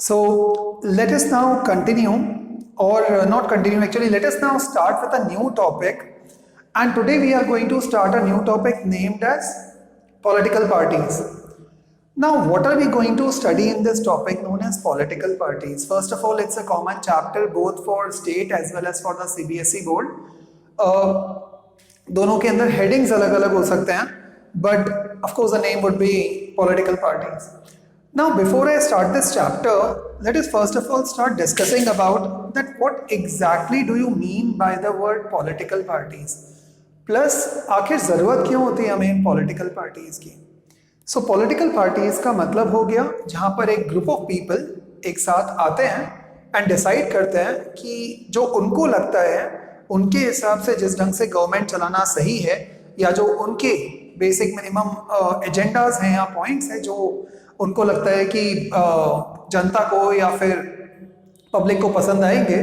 So let us now continue, or not continue actually, let us now start with a new topic. And today we are going to start a new topic named as political parties. Now, what are we going to study in this topic known as political parties? First of all, it's a common chapter both for state as well as for the CBSE board. दोनों के अंदर headings अलग अलग हो सकते हैं, but of course the name would be political parties. Now, before I start this chapter, let us first of all start discussing about that what exactly do you mean by the word political parties? Plus, आखिर ज़रूरत क्यों होती है हमें political parties की? So, political parties का मतलब हो गया जहाँ पर एक group of people एक साथ आते हैं and decide करते हैं कि जो उनको लगता है उनके हिसाब से जिस ढंग से गवर्नमेंट चलाना सही है या जो उनके बेसिक मिनिमम एजेंडाज हैं या पॉइंट्स हैं जो उनको लगता है कि जनता को या फिर पब्लिक को पसंद आएंगे,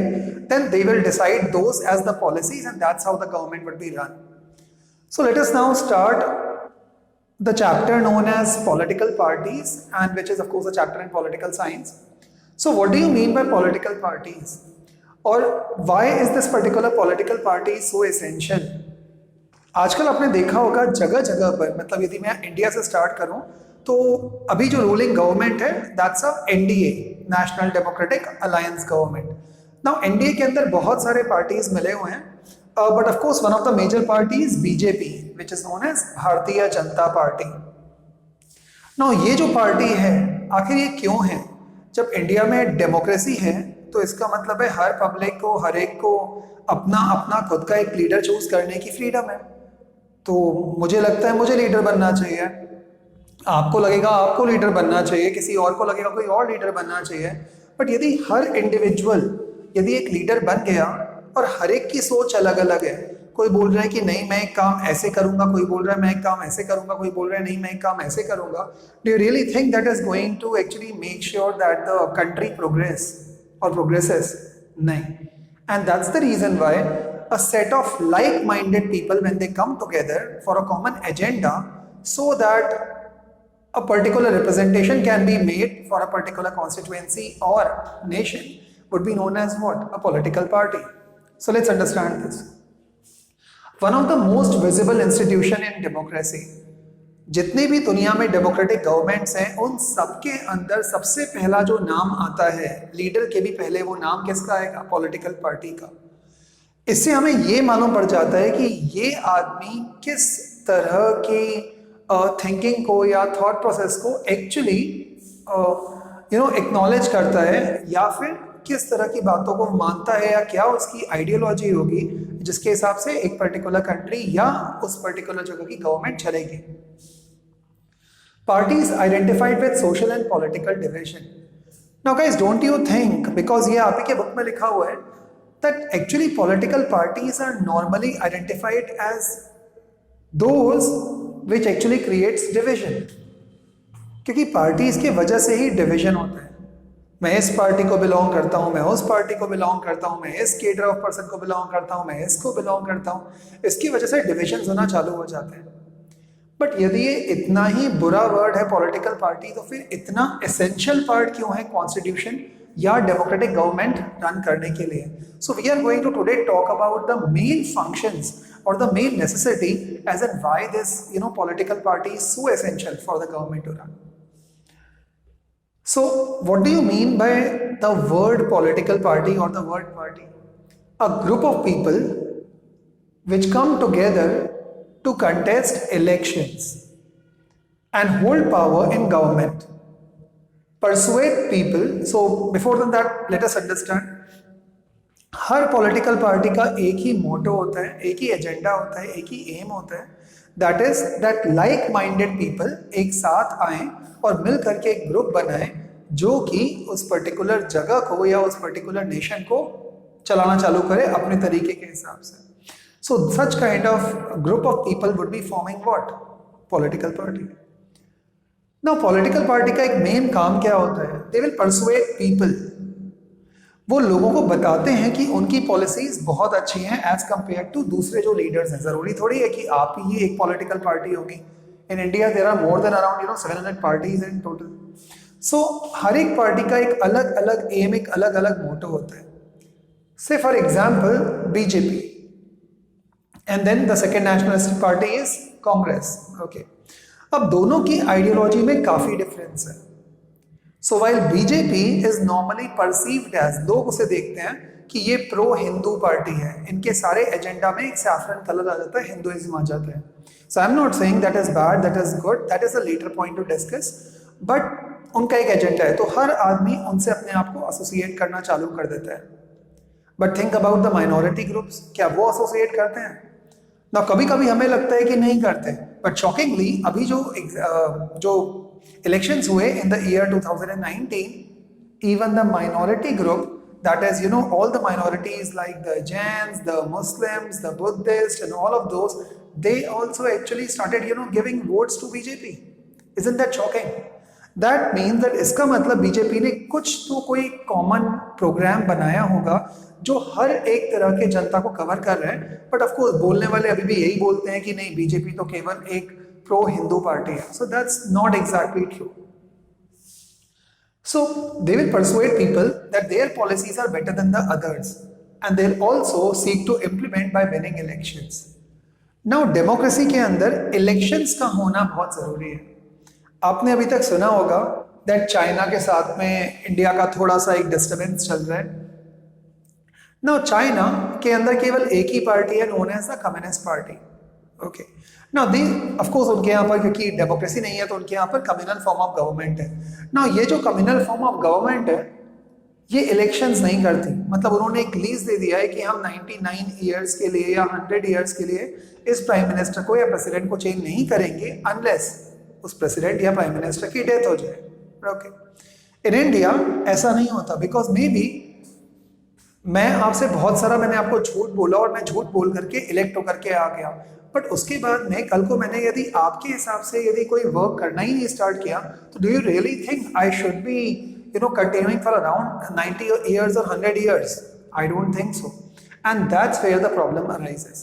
then they will decide those as the policies and that's how the government would be run. So let us now start the chapter known as political parties, and which is of course a chapter in political science. So what do you mean by political parties? और why is this particular political party so essential? आजकल आपने देखा होगा जगह जगह पर, मतलब यदि मैं इंडिया से स्टार्ट करूं तो अभी जो रूलिंग गवर्नमेंट है that's a NDA, national democratic alliance government. Now NDA के अंदर बहुत सारे पार्टीज मिले हुए हैं, but of course one of the major parties BJP which is known as Bharatiya Janata party. Now ये जो पार्टी है आखिर ये क्यों है? जब इंडिया में डेमोक्रेसी है तो इसका मतलब है हर पब्लिक को, हर एक को अपना अपना खुद का एक लीडर चूज करने की फ्रीडम है. तो मुझे लगता है मुझे लीडर बनना चाहिए, आपको लगेगा आपको लीडर बनना चाहिए, किसी और को लगेगा कोई और लीडर बनना चाहिए. बट यदि हर इंडिविजुअल यदि एक लीडर बन गया और हर एक की सोच अलग अलग है, कोई बोल रहा है कि नहीं मैं एक काम ऐसे करूंगा, कोई बोल रहा है मैं एक काम ऐसे करूंगा, कोई बोल रहा है नहीं मैं एक काम ऐसे करूंगा, do you really think that is going to actually make sure that the country progress और प्रोग्रेसेस? नहीं. And that's the reason why a set of like-minded people, when they come together for a common agenda, so that a particular representation can be made for a particular constituency or nation, would be known as what? A political party. So let's understand this. One of the most visible institution in democracy, जितने भी दुनिया में democratic governments हैं उन सबके अंदर सबसे पहला जो नाम आता है लीडर के भी पहले, वो नाम किसका आएगा? पॉलिटिकल पार्टी का. इससे हमें ये मालूम पड़ जाता है कि ये आदमी किस तरह की थिंकिंग को या थॉट प्रोसेस को एक्चुअली एक्नॉलेज करता है, या फिर किस तरह की बातों को मानता है, या क्या उसकी आइडियोलॉजी होगी जिसके हिसाब से एक पर्टिकुलर कंट्री या उस पर्टिकुलर जगह की गवर्नमेंट चलेगी. Parties identified with social and political division. Now guys, don't you think, because ये आप ही के बुक में लिखा हुआ है, that actually political parties are normally identified as those which actually creates division. क्योंकि पार्टीज की वजह से ही डिवीजन होता है. मैं इस पार्टी को बिलोंग करता हूँ, मैं उस पार्टी को बिलोंग करता हूँ, मैं इस कैडर ऑफ पर्सन को बिलोंग करता हूँ, मैं इसको बिलोंग करता हूँ. इसकी वजह से डिविजन होना चालू हो जाते हैं. बट यदि ये इतना ही बुरा वर्ड है पॉलिटिकल पार्टी, तो फिर इतना एसेंशियल पार्ट क्यों है कॉन्स्टिट्यूशन या डेमोक्रेटिक गवर्नमेंट रन करने के लिए? So we are going to today talk about the main functions or the main necessity as in why this political party is so essential for the government to run. So what do you mean by the word political party or the word party? A group of people which come together to contest elections and hold power in government, persuade people. So before that, let us understand, her political party का एक ही मोटो होता है, एक ही agenda होता है, एक ही M होता है. That is that like minded people एक साथ आए और मिल करके एक ग्रुप बनाए जो कि उस पर्टिकुलर जगह को या उस पर्टिकुलर नेशन को चलाना चालू करे अपने तरीके के हिसाब से. So such kind of group of people would be forming what? Political party. Now political party का एक मेन काम क्या होता है? They will persuade people. वो लोगों को बताते हैं कि उनकी पॉलिसीज बहुत अच्छी हैं एज कंपेयर टू दूसरे जो लीडर्स हैं. जरूरी थोड़ी है कि आप ही एक पॉलिटिकल पार्टी होगी. In India there are more than around 700 parties in total. So हर एक पार्टी का एक अलग अलग एम, एक अलग अलग मोटो होता है. Say for example BJP, and then the second nationalist party is Congress. Okay, अब दोनों की आइडियोलॉजी में काफी डिफरेंस है. So while BJP is normally perceived as, लोग उसे देखते हैं कि ये प्रो हिंदू पार्टी है, इनके सारे एजेंडा में एक सैफरन कलर आ जाता है, हिंदुइज्म आ जाता है. So I am not saying that is bad, that is good, that is a later point to discuss, but उनका एक एजेंडा है, तो हर आदमी उनसे अपने आप को एसोसिएट करना चालू कर देता है. But think about the minority groups, क्या वो एसोसिएट करते हैं ना? कभी कभी हमें लगता है कि नहीं करते, बट शॉकिंगली अभी जो इलेक्शंस हुए in the year 2019, even the minority group, that is, you know, all the minorities like the Jains, the Muslims, the Buddhists, and all of those, they also actually started, you know, giving votes to BJP. Isn't that shocking? That means that इसका मतलब BJP ने कुछ तो कोई common programme बनाया होगा जो हर एक तरह के जनता को कवर कर रहा है. बट ऑफ कोर्स बोलने वाले अभी भी यही बोलते हैं कि नहीं, बीजेपी तो केवल एक प्रो हिंदू पार्टी है. So that's not exactly true. So they will persuade people that their policies are better than the others, and they'll also seek to implement by winning elections. Now democracy के अंदर elections का होना बहुत जरूरी है. आपने अभी तक सुना होगा that चाइना के साथ में इंडिया का थोड़ा सा एक डिस्टर्बेंस चल रहा है. Now चाइना के अंदर केवल एक ही पार्टी है, known as the Communist Party. Okay. Now they, of course, उनके यहाँ पर क्योंकि डेमोक्रेसी नहीं है तो उनके यहाँ पर कम्युनल फॉर्म ऑफ गवर्नमेंट है. Now ये जो कम्युनल फॉर्म ऑफ गवर्नमेंट है ये इलेक्शंस नहीं करती. मतलब उन्होंने एक लीज दे दिया है कि हम 99 ईयर्स के लिए या 100 ईयर्स के लिए इस प्राइम मिनिस्टर को या प्रेसिडेंट को चेंज नहीं करेंगे अनलेस उस प्रेसिडेंट या प्राइम मिनिस्टर की डेथ हो जाए. ओके, इन इंडिया ऐसा नहीं होता, बिकॉज मे बी मैं आपसे बहुत सारा मैंने आपको झूठ बोला और मैं झूठ बोल करके इलेक्ट होकर के आ गया, बट उसके बाद में कल को मैंने यदि आपके हिसाब से यदि कोई वर्क करना ही नहीं स्टार्ट किया, तो do you really think I should be, you know, continuing for around 90 years or 100 years? I don't think so. And that's where the problem arises.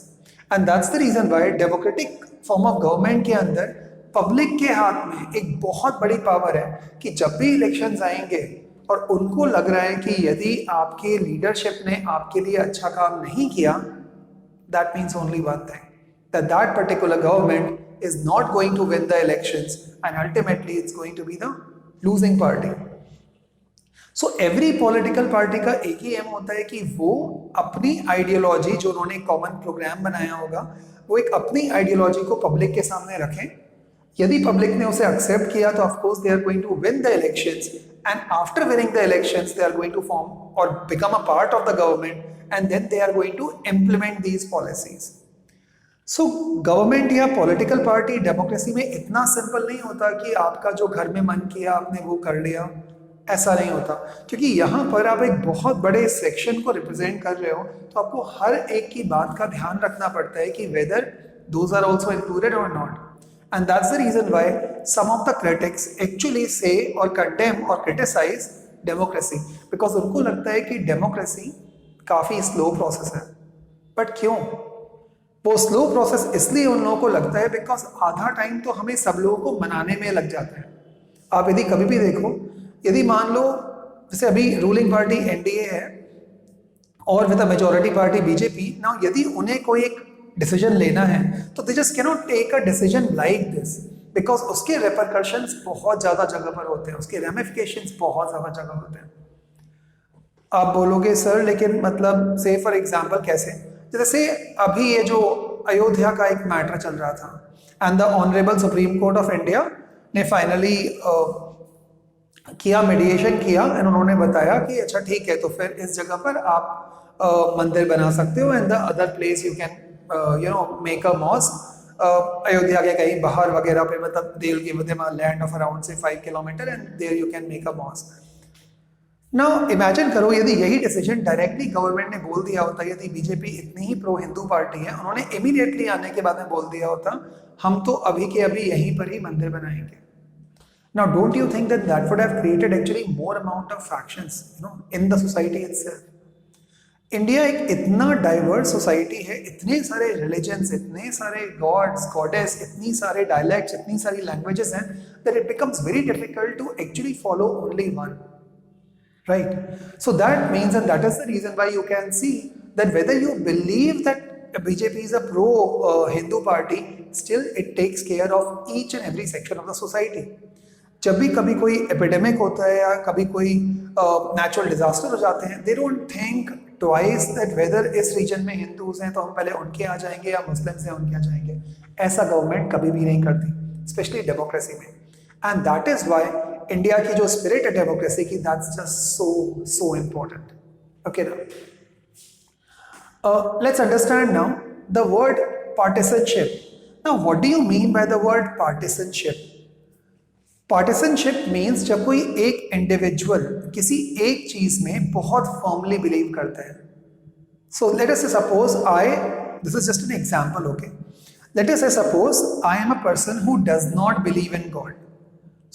And that's the reason why democratic form of government के अंदर public के हाथ में एक बहुत बड़ी power है कि जब भी इलेक्शंस आएंगे और उनको लग रहा है कि यदि आपके लीडरशिप ने आपके लिए अच्छा काम नहीं किया, that means only one thing, that that particular government is not going to win the elections and ultimately it's going to be the losing party. So every political party का एक ही एम होता है कि वो अपनी आइडियोलॉजी, जो उन्होंने common programme बनाया होगा, वो एक अपनी आइडियोलॉजी को पब्लिक के सामने रखें. यदि पब्लिक ने उसे एक्सेप्ट किया तो of course they are going to win the elections, and after winning the elections they are going to form or become a part of the government, and then they are going to implement these policies. So government या political party democracy में इतना simple नहीं होता कि आपका जो घर में मन किया आपने वो कर लिया. ऐसा नहीं होता, क्योंकि यहाँ पर आप एक बहुत बड़े सेक्शन को रिप्रेजेंट कर रहे हो, तो आपको हर एक की बात का ध्यान रखना पड़ता है कि whether those are also included or not. And that's the reason why some of the critics actually say or condemn और क्रिटिसाइज डेमोक्रेसी, बिकॉज उनको लगता है कि डेमोक्रेसी काफ़ी स्लो प्रोसेस है. बट क्यों वो स्लो प्रोसेस इसलिए उन लोगों को लगता है बिकॉज आधा टाइम तो हमें सब लोगों को मनाने में लग जाता है. आप यदि कभी भी देखो, यदि मान लो जैसे अभी रूलिंग पार्टी एनडीए है और with the majority party BJP, now यदि उन्हें कोई एक डिसीजन लेना है तो they just can not take a decision like this, because उसके रेपरकशंस बहुत ज़्यादा जगह पर होते हैं, उसके रेमिफिकेशंस बहुत ज़्यादा जगह होते हैं. आप बोलोगे सर लेकिन मतलब से फॉर एग्जाम्पल कैसे, जैसे अभी ये जो अयोध्या का एक मैटर चल रहा था and the honourable supreme court of India ने फाइनली किया, मीडिएशन किया, एंड उन्होंने बताया कि अच्छा ठीक है, तो फिर इस जगह पर आप मंदिर बना सकते हो, and the other place you can you know make a mosque. Ayodhya के कहीं बाहर वगैरह पे, मतलब they will give them a land of around say 5 kilometre and there you can make a mosque. Now imagine करो यदि यही डिसीजन डायरेक्टली गवर्नमेंट ने बोल दिया होता, यदि बीजेपी इतनी ही प्रो हिंदू पार्टी है, उन्होंने इमीडिएटली आने के बाद में बोल दिया होता हम तो अभी के अभी यहीं पर ही मंदिर बनाएंगे. Now, don't you think that would have created actually more amount of factions, you know, in the society itself? India एक इतना डाइवर्स सोसाइटी है, इतने सारे रिलीजन्स, इतने सारे गॉड्स गॉडेस, इतनी सारे डायलेक्ट्स, इतनी सारी लैंग्वेजेस हैं, that it becomes very difficult to actually follow only one. Right. So that means, and that is the reason why you can see that whether you believe that BJP is a pro Hindu party, still it takes care of each and every section of the society. जब भी कभी कोई epidemic होता है या कभी कोई natural disaster हो जाते हैं, they don't think twice that whether इस रीजन में हिंदूज हैं तो हम पहले उनके आ जाएंगे या मुस्लिम्स हैं उनके आ जाएंगे. ऐसा गवर्नमेंट कभी भी नहीं करती, स्पेशली डेमोक्रेसी में. And that is why India की जो स्पिरिट है डेमोक्रेसी की, that's just so important. Okay, now let's understand now the word partisanship. Now what do you mean by the word partisanship? Partisanship means जब कोई एक individual किसी एक चीज में बहुत फर्मली बिलीव करता है. So let us say suppose this is just an example, okay? Let us say suppose I am a person who does not believe in God.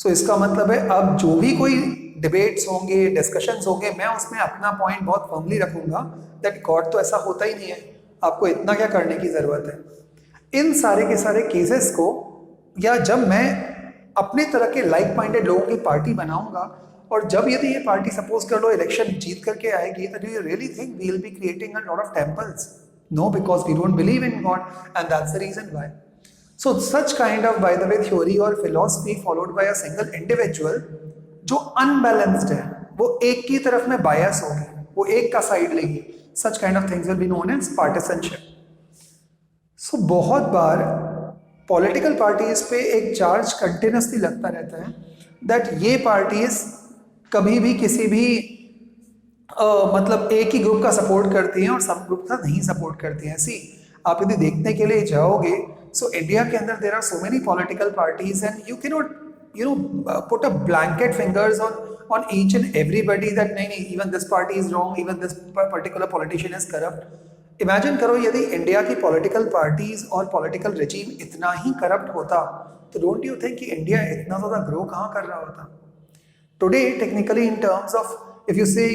So इसका मतलब है अब जो भी कोई डिबेट्स होंगे, डिस्कशंस होंगे, मैं उसमें अपना पॉइंट बहुत फर्मली रखूंगा दैट गॉड तो ऐसा होता ही नहीं है, आपको इतना क्या करने की ज़रूरत है. इन सारे के सारे केसेस को, या जब मैं अपने तरह के लाइक माइंडेड लोगों की पार्टी बनाऊंगा और जब यदि ये पार्टी सपोज कर लो इलेक्शन जीत करके आएगी, तो do you really think we will be creating a lot of temples? No, because we don't believe in god and that's the reason why. So such kind of, by the way, theory or philosophy followed by a single individual जो unbalanced है, वो एक की तरफ में bias होगी, वो एक का साइड लेगी, such kind of things will be known as partisanship. So बहुत बार political parties पे एक charge continuously लगता रहता है that ये parties कभी भी किसी भी मतलब एक ही ग्रुप का सपोर्ट करती हैं और सब ग्रुप का नहीं सपोर्ट करती हैं. सी, आप यदि देखने के लिए जाओगे, सो इंडिया के अंदर there are so many political parties and you can not put a blanket fingers on each and everybody that नहीं नहीं even this party is wrong, even this particular politician is corrupt. Imagine करो यदि India की political parties और political regime इतना ही corrupt होता, तो डोंट यू थिंक कि इंडिया इतना ज़्यादा ग्रो कहाँ कर रहा होता. Today technically in terms of, if you say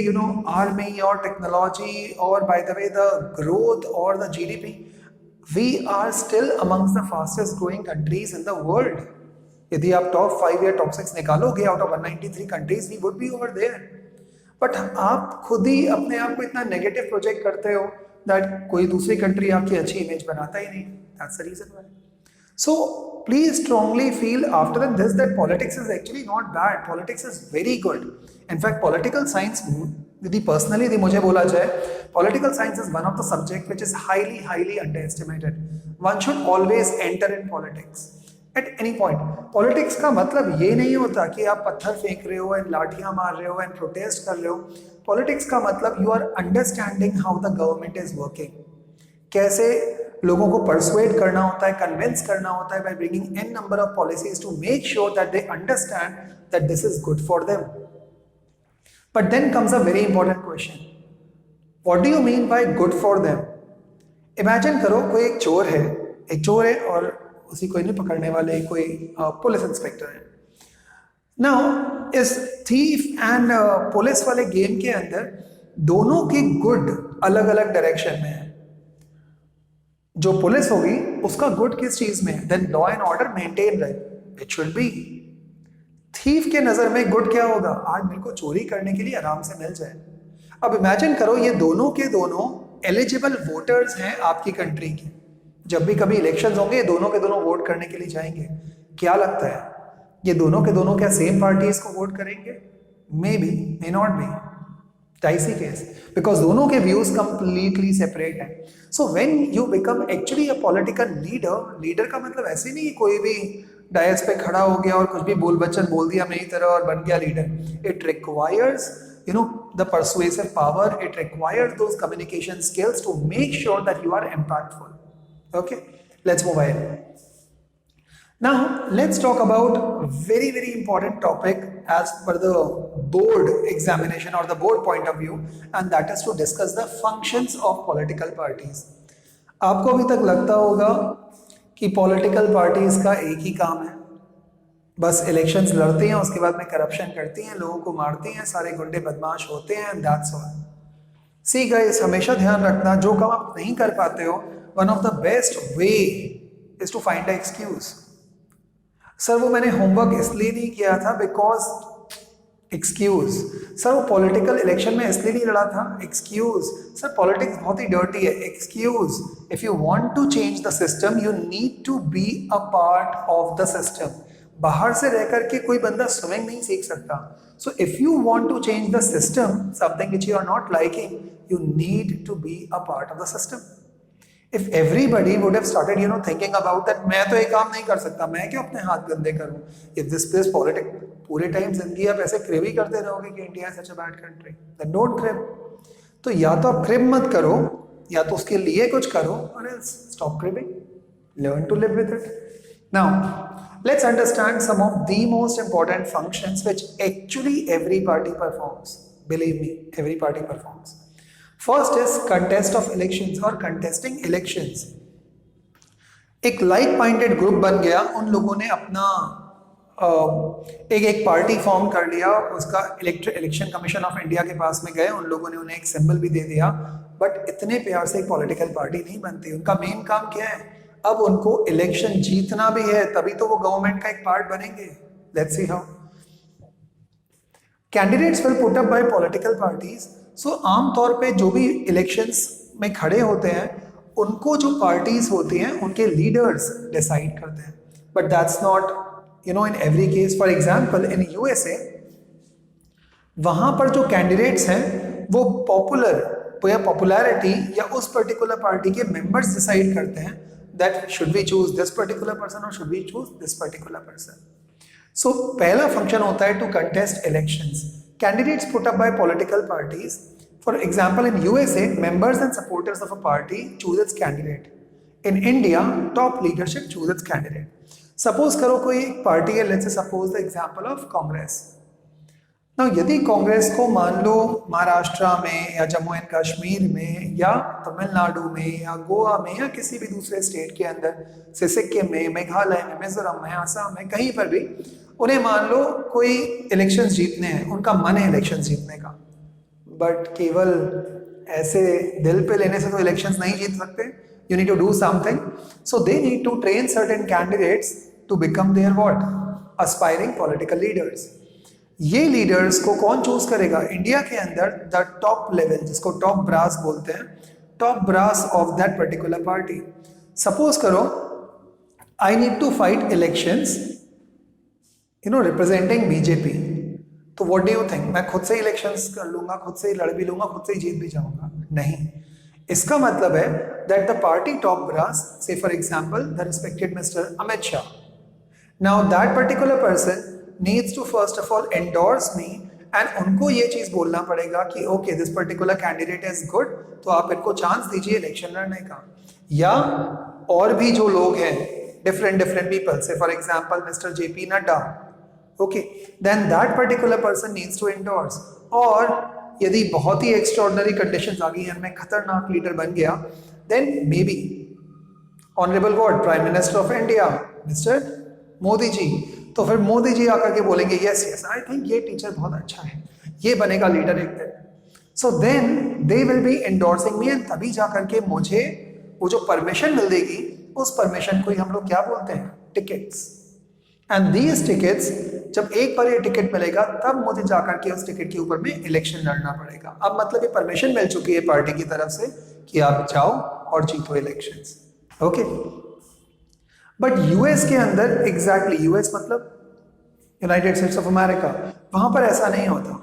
army or technology or by the way the growth or the GDP, we are still amongst the fastest growing countries in the world. यदि आप top 5 या top 6 निकालोगे out of 193 countries, we would be over there. But आप खुद ही अपने आप को इतना नेगेटिव प्रोजेक्ट करते हो that कोई दूसरी कंट्री आपकी अच्छी इमेज बनाता ही नहीं. That's the reason why. So please strongly feel after this that politics is actually not bad. Politics is very good. In fact, political science, यदि personally यदि मुझे बोला जाए, political science is one of the subject which is highly underestimated. One should always enter in politics at any point. Politics का मतलब ये नहीं होता कि आप पत्थर फेंक रहे हो एंड लाठियां मार रहे हो एंड प्रोटेस्ट कर रहे हो. Politics का मतलब you are understanding how the government is working. कैसे लोगों को परसुएड करना होता है, कन्विंस करना होता है by bringing n number of policies to make sure that they understand that this is good for them. But then comes a very important question. What do you mean by good for them? Imagine करो कोई एक चोर है और उसी को नहीं पकड़ने वाले कोई पुलिस इंस्पेक्टर है. Now इस थीफ एंड पुलिस वाले गेम के अंदर दोनों की गुड अलग अलग डायरेक्शन में है. जो पुलिस होगी उसका गुड किस चीज में, then law and order maintain रहे, इट शुड बी. थीफ के नजर में गुड क्या होगा, आज मेरे को चोरी करने के लिए आराम से मिल जाए. अब इमेजिन करो ये दोनों के दोनों एलिजिबल वोटर्स हैं आपकी कंट्री के. जब भी कभी इलेक्शंस होंगे, दोनों के दोनों वोट करने के लिए जाएंगे. क्या लगता है ये दोनों के दोनों क्या सेम पार्टीज को वोट करेंगे? May be, may not be. Dicey case, because दोनों के व्यूज कंप्लीटली सेपरेट हैं. So when you become actually a political leader का मतलब ऐसे नहीं कोई भी डायस पे खड़ा हो गया और कुछ भी बोल बच्चन बोल दिया मेरी तरह और बन गया leader. It requires the persuasive power. It requires those communication skills to make sure that you are impactful. Okay, let's move ahead. Now let's talk about very important topic as per the board examination or the board point of view, and that is to discuss the functions of political parties. आपको अभी तक लगता होगा कि political parties का एक ही काम है, बस इलेक्शंस लड़ती हैं, उसके बाद में करप्शन करती हैं, लोगों को मारती हैं, सारे गुंडे बदमाश होते हैं, दैट्स ऑल. सी गाइस, हमेशा ध्यान रखना, जो काम आप नहीं कर पाते हो, one of the best way is to find a excuse. Sir वो मैंने होमवर्क इसलिए नहीं किया था बिकॉज एक्सक्यूज। सर वो पॉलिटिकल इलेक्शन में इसलिए नहीं लड़ा था, एक्सक्यूज। सर पॉलिटिक्स बहुत ही डर्टी है, excuse. If you want to change the system you need to be a part of the system. बाहर से रह करके कोई बंदा स्विमिंग नहीं सीख सकता। So if you want to change the system, something which you are not liking, you need to be a part of the system. If everybody would have started thinking about that, मैं तो ये काम नहीं कर सकता, मैं क्यों अपने हाथ गंदे करूं, if this plays politics, पूरे टाइम जिंदगी आप ऐसे क्रिब ही करते रहोगे कि India is such a bad country, then don't crib। तो या तो आप क्रिब मत करो, या तो उसके लिए कुछ करो, और else stop cribbing, learn to live with it। Now let's understand some of the most important functions which actually every party performs। Believe me, every party performs। First is contest of elections और contesting elections. एक like minded group बन गया, उन लोगों ने अपना एक party form कर लिया, उसका इलेक्शन कमीशन ऑफ इंडिया के पास में गए, उन लोगों ने उन्हें एक सिंबल भी दे दिया, बट इतने प्यार से एक पॉलिटिकल पार्टी नहीं बनती। उनका मेन काम क्या है, अब उनको इलेक्शन जीतना भी है, तभी तो वो गवर्नमेंट का एक पार्ट बनेंगे। Let's see how candidates will put up by political parties. So आमतौर पे जो भी इलेक्शंस में खड़े होते हैं, उनको जो पार्टीज होती हैं उनके लीडर्स डिसाइड करते हैं, but that's not in every case. For example in USA, वहां पर जो कैंडिडेट्स हैं वो पॉपुलैरिटी या उस पर्टिकुलर पार्टी के मेंबर्स डिसाइड करते हैं that should we choose this particular person or should we choose this particular person. So पहला फंक्शन होता है to contest elections. Candidates put up by political parties. For example, in USA, members and supporters of a party choose its candidate. In India, top leadership choose its candidate. Suppose करो कोई एक party है, let's say suppose the example of Congress. Now, यदि कांग्रेस को मान लो महाराष्ट्र में या Jammu and Kashmir में या तमिलनाडु में या गोवा में या किसी भी दूसरे स्टेट के अंदर, से सिक्किम में, मेघालय में, मिजोरम में, आसाम में, कहीं पर भी उन्हें मान लो कोई इलेक्शंस जीतने हैं, उनका मन है इलेक्शंस जीतने का, बट केवल ऐसे दिल पे लेने से तो इलेक्शंस नहीं जीत सकते। You need to do something, so they need to train certain candidates to become their what, aspiring political leaders. ये लीडर्स को कौन चूज करेगा? इंडिया के अंदर द टॉप लेवल, जिसको टॉप ब्रास बोलते हैं, top brass of that particular party. Suppose करो I need to fight elections representing BJP, तो व्हाट डू यू थिंक, मैं खुद से इलेक्शंस कर लूंगा, खुद से ही लड़ भी लूंगा, खुद से ही जीत भी जाऊंगा? नहीं। इसका मतलब है that the party top brass, say for example the respected mister Amit Shah, now that particular person needs to first of all endorse me, and उनको ये चीज बोलना पड़ेगा कि okay this particular candidate is good, तो आप इनको चांस दीजिए इलेक्शन लड़ने का। या और भी जो लोग हैं, डिफरेंट पीपल, से for example mister JP Nadda, okay, then that particular person needs to endorse। और यदि बहुत ही एक्स्ट्राऑर्डिनरी कंडीशंस आ गई हैं, मैं खतरनाक लीडर बन गया, then maybe honourable what, prime minister of India mister Modi ji, तो फिर मोदी जी आकर के बोलेंगे यस आई थिंक ये टीचर बहुत अच्छा है, ये बनेगा लीडर एक दिन। So then they will be endorsing me, and तभी जाकर के मुझे वो जो परमिशन मिलेगी, उस परमिशन को ही हम लोग क्या बोलते हैं, टिकट्स। एंड दीज टिकट्स, जब एक बार ये टिकट मिलेगा तब मुझे जाकर के उस टिकट के ऊपर में इलेक्शन लड़ना पड़ेगा। अब मतलब ये परमिशन मिल चुकी है पार्टी की तरफ से कि आप जाओ और जीतो इलेक्शंस, ओके। बट यूएस के अंदर एग्जैक्टली, यूएस मतलब यूनाइटेड स्टेट्स ऑफ अमेरिका, वहां पर ऐसा नहीं होता।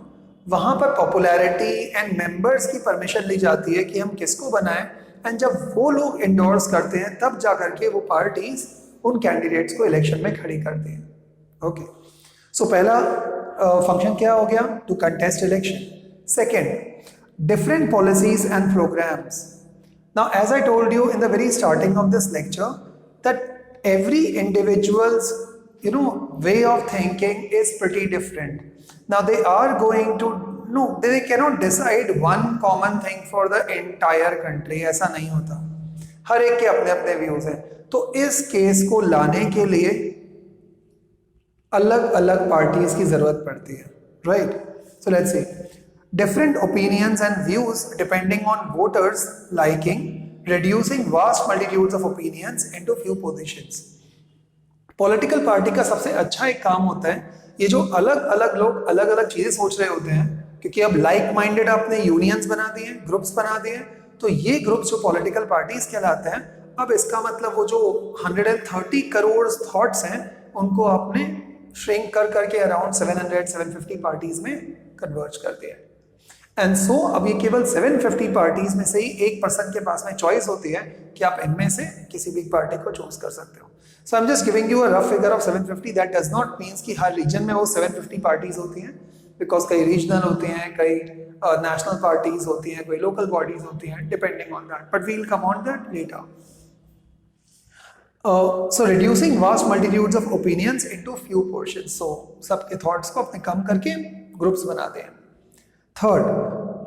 वहां पर पॉपुलैरिटी एंड मेंबर्स की परमिशन ली जाती है कि हम किसको बनाएं, एंड जब वो लोग इंडोर्स करते हैं तब जाकर के वो पार्टीज उन कैंडिडेट्स को इलेक्शन में खड़ी करती हैं, ओके। सो पहला फंक्शन क्या हो गया, to contest election. Second, different policies and programmes. Now as I told you in the very starting of this lecture that every individuals way of thinking is pretty different. Now they are going to, no, they cannot decide one common thing for the entire country, ऐसा नहीं होता, हर एक के अपने अपने views हैं। तो इस केस को लाने के लिए अलग अलग पार्टीज की जरूरत पड़ती है, right. So let's see, different opinions and views depending on voters liking, reducing vast multitudes of opinions into few positions. Political party का सबसे अच्छा एक काम होता है, ये जो अलग अलग लोग अलग अलग चीजें सोच रहे होते हैं, क्योंकि अब लाइक माइंडेड आपने यूनियंस बना दिए, ग्रुप्स बना दिए, तो ये ग्रुप्स जो पॉलिटिकल पार्टीज कहलाते हैं, अब इसका मतलब वो जो 130 करोड़ थॉट्स हैं उनको आपने श्रिंक कर करके अराउंड 700-750 पार्टीज में कन्वर्ज कर दिया। एंड सो अब ये केवल 750 पार्टीज में से ही एक पर्सन के पास में चॉइस होती है कि आप इनमें से किसी भी पार्टी को चूज कर सकते हो। So I am just giving you a rough figure of 750। That does not means कि हर रीजन में वो 750 पार्टीज होती हैं, बिकॉज कई रीजनल होती हैं, कई नेशनल पार्टीज होती हैं, कोई लोकल बॉडीज होती हैं, depending on that, but we will come on that later. So reducing vast multitudes of opinions into few portions. So सबके thoughts को अपने कम करके groups बनाते हैं। Third,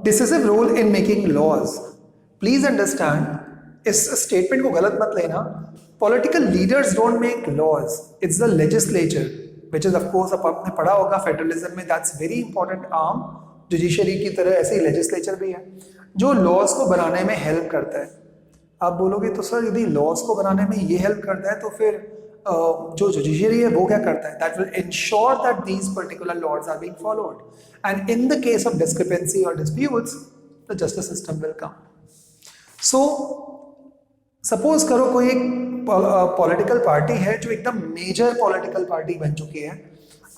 decisive role in making laws. Please understand, इस statement को गलत मत लेना। Political leaders don't make laws. It's the legislature, which is of course आपने पढ़ा होगा federalism में, that's very important arm, judiciary की तरह ऐसे ही legislature भी है, जो laws को बनाने में help करता है। आप बोलोगे तो सर यदि लॉज को बनाने में ये हेल्प करता है तो फिर जो जुडिशरी है वो क्या करता है? That will ensure that these particular laws are being followed, and in the case of discrepancy or disputes the justice system will come. So suppose करो कोई एक पॉलिटिकल पार्टी है जो एकदम मेजर पॉलिटिकल पार्टी बन चुकी है।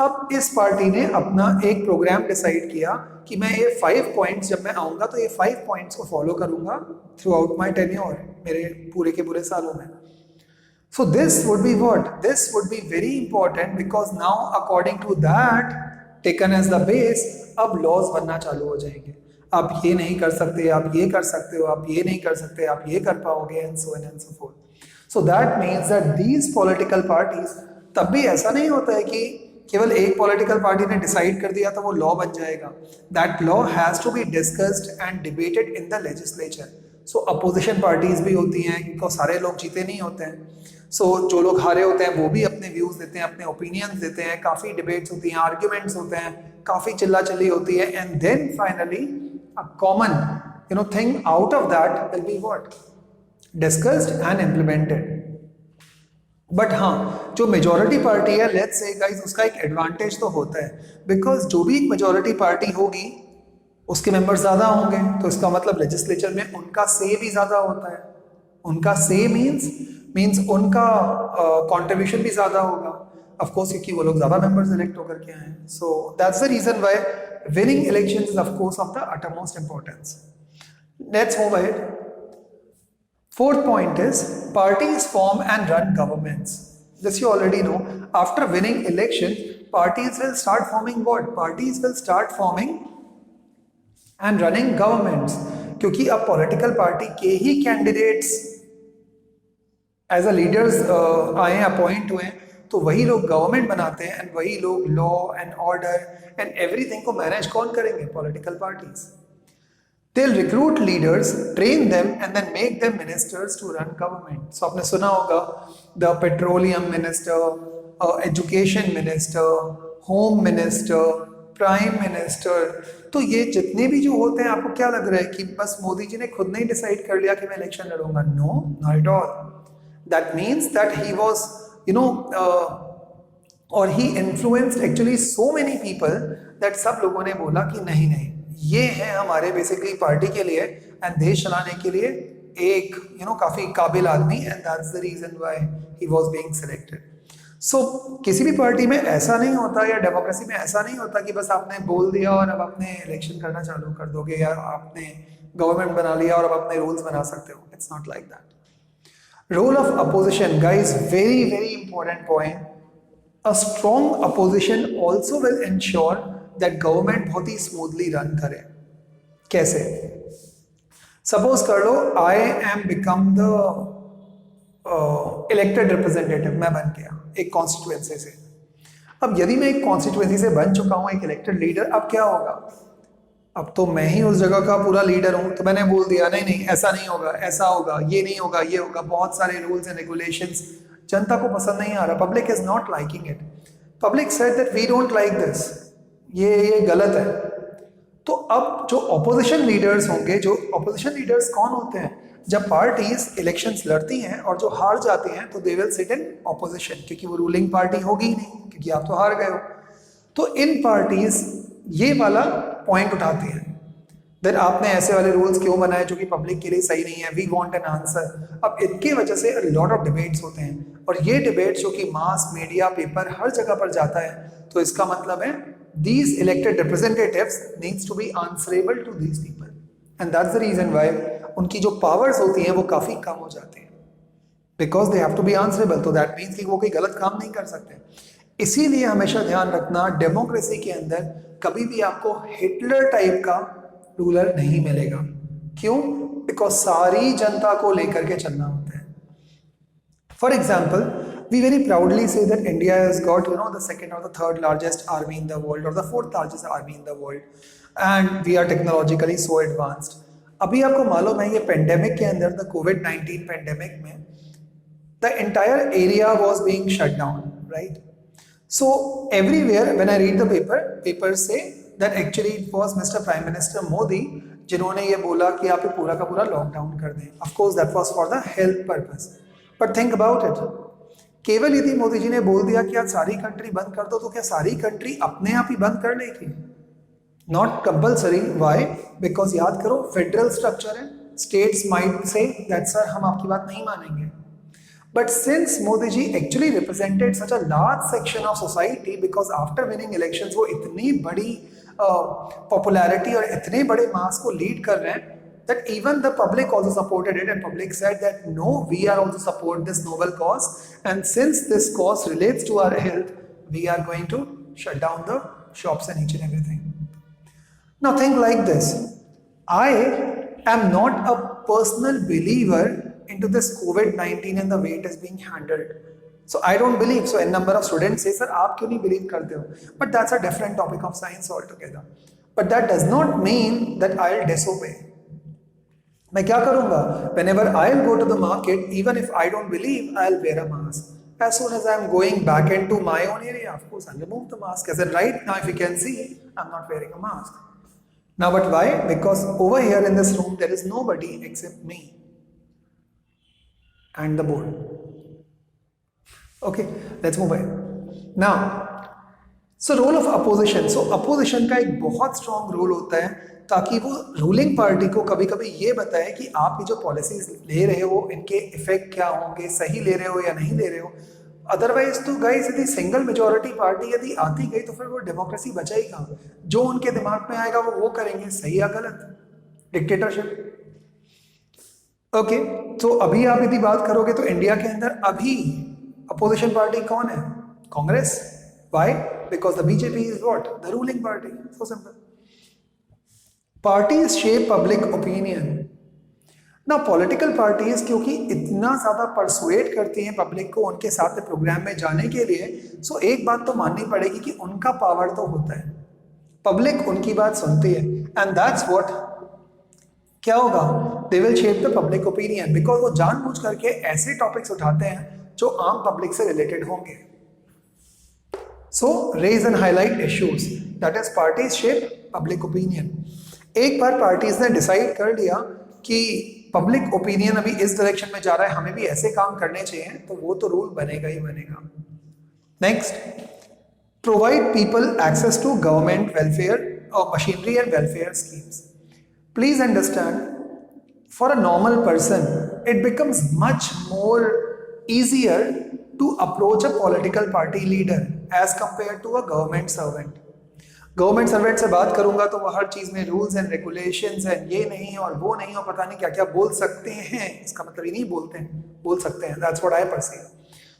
अब इस पार्टी ने अपना एक प्रोग्राम डिसाइड किया कि मैं ये 5 पॉइंट्स, जब मैं आऊंगा तो ये 5 पॉइंट्स को फॉलो करूंगा थ्रू आउट माई टेन्योर, मेरे पूरे के पूरे सालों में। So this would be what? This would be very important, because now according to that taken as the base अब लॉज बनना चालू हो जाएंगे। आप ये नहीं कर सकते, आप ये कर सकते हो, आप ये नहीं कर सकते, आप ये कर पाओगे, and so on and so fourth. So that means that these political parties, तब भी ऐसा नहीं होता है कि केवल एक पॉलिटिकल पार्टी ने डिसाइड कर दिया तो वो लॉ बन जाएगा। That law has to be discussed and debated in the legislature. So opposition parties भी होती हैं, क्योंकि सारे लोग जीते नहीं होते हैं। सो जो लोग हारे होते हैं वो भी अपने व्यूज देते हैं, अपने ओपिनियंस देते हैं, काफी डिबेट्स होती हैं, आर्ग्यूमेंट्स होते हैं, काफी चिल्ला चिल्ली होती है, and then finally a common thing out of that will be what? Discussed and implemented. But हाँ, जो मेजॉरिटी पार्टी है, लेट्स से गाइस, उसका एक एडवांटेज तो होता है, बिकॉज जो भी एक मेजॉरिटी पार्टी होगी उसके मेंबर्स ज़्यादा होंगे, तो इसका मतलब लेजिस्लेचर में उनका से भी ज़्यादा होता है। उनका से मीन्स उनका कंट्रीब्यूशन भी ज़्यादा होगा, ऑफ कोर्स, क्योंकि वो लोग ज़्यादा मेंबर्स इलेक्ट होकर के आए हैं। So that's the reason why winning elections is of course of the uttermost importance. Let's move ahead. Fourth point is parties form and run governments. This you already know. After winning election, parties will start forming what? Parties will start forming and running governments. क्योंकि अब political party के ही candidates as a leaders आए, appoint हुए, तो वही लोग government बनाते हैं, एंड वही लोग law and order and everything को मैनेज कौन करेंगे? Political parties. They'll recruit leaders, train them, and then make them ministers to run government. So आपने सुना होगा the petroleum minister, education minister, home minister, prime minister. तो ये जितने भी जो होते हैं, आपको क्या लग रहा है कि बस मोदी जी ने खुद नहीं डिसाइड कर लिया कि मैं election लड़ूंगा? No, not at all. That means that he was, or he influenced actually so many people that सब लोगों ने बोला कि नहीं, ये है हमारे बेसिकली पार्टी के लिए एंड देश चलाने के लिए एक काफी काबिल आदमी, and that's the reason why he was being selected. So किसी भी पार्टी में ऐसा नहीं होता, या डेमोक्रेसी में ऐसा नहीं होता कि बस आपने बोल दिया और अब आपने इलेक्शन करना चालू कर दोगे, या आपने गवर्नमेंट बना लिया और अब अपने रूल्स बना सकते हो। It's not like that. Role of opposition, guys, very very important point. A strong opposition also will ensure that government बहुत ही स्मूथली रन करे। कैसे? सपोज कर लो I am become the elected representative, मैं बन गया एक कॉन्स्टिट्यूएंसी से। अब यदि मैं एक कॉन्स्टिट्यूएंसी से बन चुका हूं, एक इलेक्टेड लीडर, अब क्या होगा? अब तो मैं ही उस जगह का पूरा लीडर हूं, तो मैंने बोल दिया नहीं ऐसा नहीं होगा, ऐसा होगा, ये नहीं होगा, ये होगा, बहुत सारे रूल्स एंड रेगुलेशंस जनता को पसंद नहीं आ रहा। Public is not liking it. Public said that we don't like this, ये गलत है। तो अब जो ऑपोजिशन लीडर्स होंगे, जो ऑपोजिशन लीडर्स कौन होते हैं, जब पार्टीज इलेक्शंस लड़ती हैं और जो हार जाती हैं तो they will sit in opposition, क्योंकि वो रूलिंग पार्टी होगी ही नहीं, क्योंकि आप तो हार गए हो। तो इन पार्टीज ये वाला पॉइंट उठाती हैं, देन आपने ऐसे वाले रूल्स क्यों बनाए जो कि पब्लिक के लिए सही नहीं है, वी वांट एन आंसर। अब इनकी वजह से लॉट ऑफ डिबेट्स होते हैं, और ये डिबेट्स जो कि मास मीडिया पेपर हर जगह पर जाता है, तो इसका मतलब है these elected representatives needs to be answerable to these people, and that's the reason why उनकी जो पावर्स होती हैं वो काफ़ी कम हो जाती हैं, because they have to be answerable. तो दैट मीन्स कि वो कोई गलत काम नहीं कर सकते। इसीलिए हमेशा ध्यान रखना, डेमोक्रेसी के अंदर कभी भी आपको हिटलर टाइप का रूलर नहीं मिलेगा। क्यों? बिकॉज सारी जनता को लेकर के चलना होता है। For example, we very proudly say that India has got, you know, the second or the third largest army in the world, or the fourth largest army in the world, and we are technologically so advanced. अभी आपको मालूम है ये pandemic के अंदर, the covid pandemic में, the entire area was being shut down, right? So everywhere when I read the papers say that actually it was Mr. Prime Minister Modi जिन्होंने ये बोला कि आप ये पूरा का पूरा लॉकडाउन कर दें। Of course that was for the health purpose, but think about it, केवल यदि मोदी जी ने बोल दिया कि आज सारी कंट्री बंद कर दो, तो क्या सारी कंट्री अपने आप ही बंद कर लेगी? Not compulsory. व्हाई? बिकॉज याद करो, फेडरल स्ट्रक्चर है, states might say that sir हम आपकी बात नहीं मानेंगे। But since Modi ji actually represented such a large section of society, because after winning elections वो इतनी बड़ी पॉपुलैरिटी और इतने बड़े मास को लीड कर रहे हैं, that even the public also supported it, and public said that no, we are also support this noble cause, and since this cause relates to our health, we are going to shut down the shops and each and everything. Now think like this, I am not a personal believer into this COVID-19 and the way it is being handled, so I don't believe. So a number of students say, sir aap kyun nahi believe karte ho? But that's a different topic of science altogether. But that does not mean that I'll disobey. मैं क्या करूंगा? Whenever I'll go to the market, even if I don't believe, I'll wear a mask. As soon as I'm going back into my own area, of course, I'll remove the mask. As in right now, if you can see, I'm not wearing a mask. Now, but why? Because over here in this room, there is nobody except me and the board. Okay, let's move ahead. Now, so role of opposition. So opposition का एक बहुत strong role होता है, ताकि वो ruling party को कभी कभी ये बताए कि आप ये जो पॉलिसीज ले रहे हो इनके इफेक्ट क्या होंगे, सही ले रहे हो या नहीं ले रहे हो। अदरवाइज तो गाइस यदि सिंगल मेजॉरिटी पार्टी यदि आती गई तो फिर वो डेमोक्रेसी बचाई कहाँ? जो उनके दिमाग में आएगा वो करेंगे, सही या गलत, डिक्टेटरशिप। ओके, तो अभी आप यदि बात करोगे तो इंडिया के अंदर अभी अपोजिशन पार्टी कौन है? Congress. Why? Because the BJP is what? The ruling party. So simple. Parties shape public opinion. ना पॉलिटिकल पार्टीज क्योंकि इतना ज़्यादा परसुएट करती हैं पब्लिक को उनके साथ प्रोग्राम में जाने के लिए, सो एक बात तो माननी पड़ेगी कि उनका पावर तो होता है, पब्लिक उनकी बात सुनती है, एंड दैट्स व्हाट क्या होगा? They will shape the public opinion, because वो जानबूझ करके ऐसे टॉपिक्स उठाते हैं जो आम पब्लिक से रिलेटेड होंगे। So raise and highlight issues, that is parties shape public opinion. एक बार पार्टीज ने डिसाइड कर लिया कि पब्लिक ओपिनियन अभी इस डायरेक्शन में जा रहा है, हमें भी ऐसे काम करने चाहिए, तो वो तो रूल बनेगा ही बनेगा। Next, provide people access to government welfare or machinery and welfare schemes. Please understand, for a normal person, it becomes much more easier to approach a political party leader as compared to a government servant. Government servant से बात करूंगा तो वो हर चीज़ में rules and regulations हैं, ये नहीं और वो नहीं और पता नहीं क्या क्या बोल सकते हैं, इसका मतलब ये नहीं बोलते हैं, बोल सकते हैं। That's what I perceive.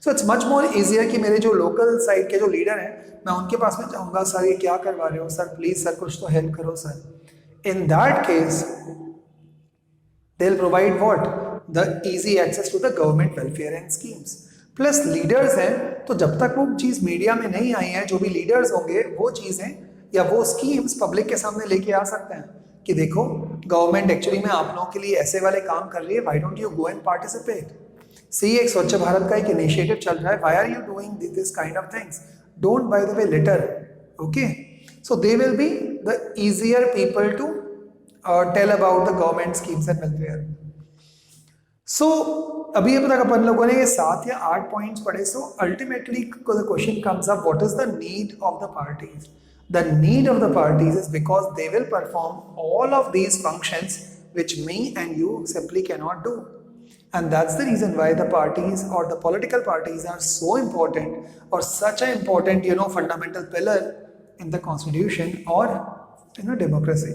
So it's much more easier कि मेरे जो लोकल साइड के जो लीडर हैं, मैं उनके पास में जाऊँगा, सर ये क्या करवा रहे हो, सर प्लीज़ सर कुछ तो हेल्प करो sir. In that case, they'll provide what? The easy access to the government welfare and schemes. Plus leaders हैं, तो जब तक वो चीज़ मीडिया में नहीं आई है, जो भी लीडर्स होंगे वो चीज़ें या वो स्कीम्स पब्लिक के सामने लेके आ सकते हैं कि देखो गवर्नमेंट एक्चुअली में आप लोगों के लिए ऐसे वाले काम कर रही है, why don't you go and participate. See एक स्वच्छ भारत का एक इनिशिएटिव चल रहा है, why are you doing this kind of things, don't by the way litter, okay. So they will be the easier people to tell about the government schemes and welfare. So अभी तक अपन लोगों ने ये 7 या 8 points पढ़े. So ultimately the question comes up, what is the need of the parties? The need of the parties is because they will perform all of these functions which me and you simply cannot do. And that's the reason why the parties or the political parties are so important, or such an important, fundamental pillar in the constitution or in a democracy.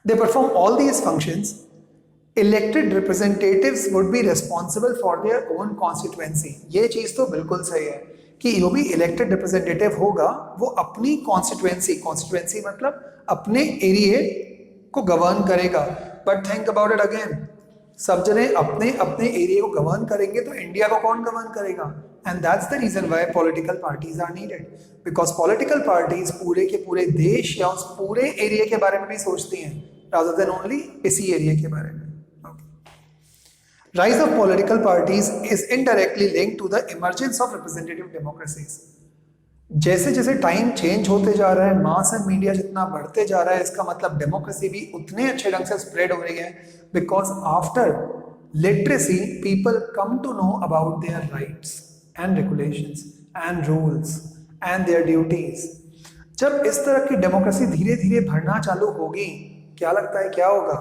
They perform all these functions. Elected representatives would be responsible for their own constituency. ये चीज़ तो बिल्कुल सही है कि जो भी elected representative होगा वो अपनी कॉन्स्टिट्यूएंसी मतलब अपने एरिया को गवर्न करेगा. But think about it again, सब जने अपने अपने एरिया को गवर्न करेंगे तो इंडिया को कौन गवर्न करेगा? And that's the reason why political parties are needed, because political parties पूरे के पूरे देश या उस पूरे एरिया के बारे में भी सोचती हैं रादर देन ओनली इसी एरिया के बारे में. Rise of political parties is indirectly linked to the emergence of representative democracies. जैसे जैसे टाइम चेंज होते जा रहा है, मास एंड मीडिया जितना बढ़ते जा रहा है, इसका मतलब डेमोक्रेसी भी उतने अच्छे ढंग से स्प्रेड हो रही है. Because after literacy people come to know about their rights and regulations and rules and their duties. जब इस तरह की डेमोक्रेसी धीरे धीरे बढ़ना चालू होगी, क्या लगता है क्या होगा?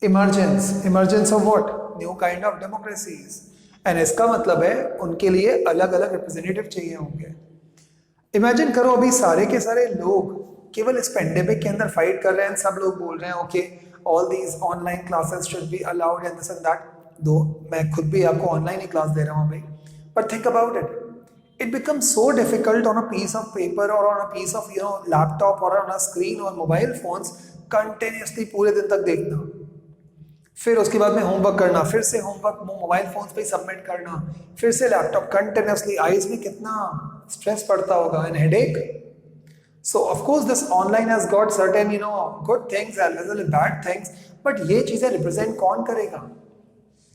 Emergence of what? New kind of democracies. And इसका मतलब है उनके लिए अलग अलग रिप्रेजेंटेटिव चाहिए होंगे. इमेजिन करो अभी सारे के सारे लोग केवल इस पेंडेमिक के अंदर फाइट कर रहे हैं, सब लोग बोल रहे हैं okay all these online classes should be allowed and this and that. दो मैं खुद भी आपको ऑनलाइन ही क्लास दे रहा हूँ भाई, but think about it. It becomes so difficult on a piece of paper or on a piece of laptop or on a screen or mobile phones continuously पूरे दिन तक देखना, फिर उसके बाद में होमवर्क करना, फिर से होमवर्क मोबाइल फोन्स पे सबमिट करना, फिर से लैपटॉप कंटिन्यूसली. आईज में कितना स्ट्रेस पड़ता होगा and headache. So of course this online has got certain good things as well as bad things, but ये चीजें रिप्रेजेंट कौन करेगा?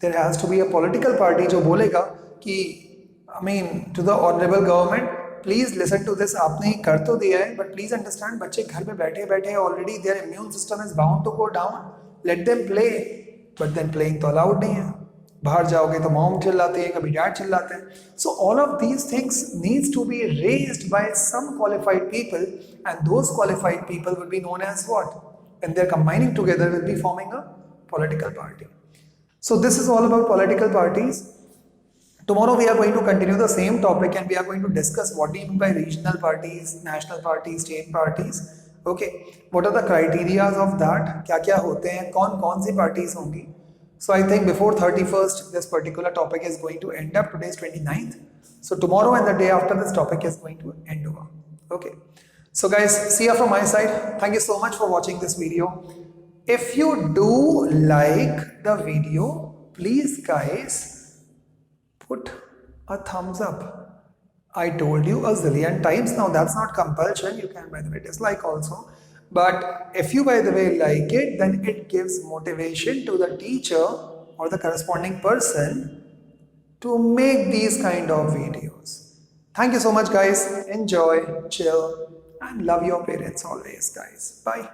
There has to be a political party जो बोलेगा कि to the honourable government, please listen to this. आपने कर तो दिया है बट प्लीज अंडरस्टैंड, बच्चे घर में बैठे बैठे already there immune system is bound to go down, let them play. But then playing तो अलाउड नहीं है. बाहर जाओगे तो मॉम चिल्लाते हैं, कभी डैड चिल्लाते हैं. So all of these things needs to be raised by some qualified people, and those qualified people will be known as what? And they are combining together will be forming a political party. So this is all about political parties. Tomorrow we are going to continue the same topic and we are going to discuss what do you mean by regional parties, national parties, state parties. Okay, what are the criteria of that? क्या क्या होते हैं, कौन कौन सी parties होंगी? So I think before 31st this particular topic is going to end up. Today is 29th. So tomorrow and the day after this topic is going to end over. Okay. So guys, see you from my side. Thank you so much for watching this video. If you do like the video, please guys put a thumbs up. I told you a zillion times now, that's not compulsion. You can by the way dislike also, but if you by the way like it, then it gives motivation to the teacher or the corresponding person to make these kind of videos. Thank you so much guys. Enjoy, chill and love your parents always guys. Bye.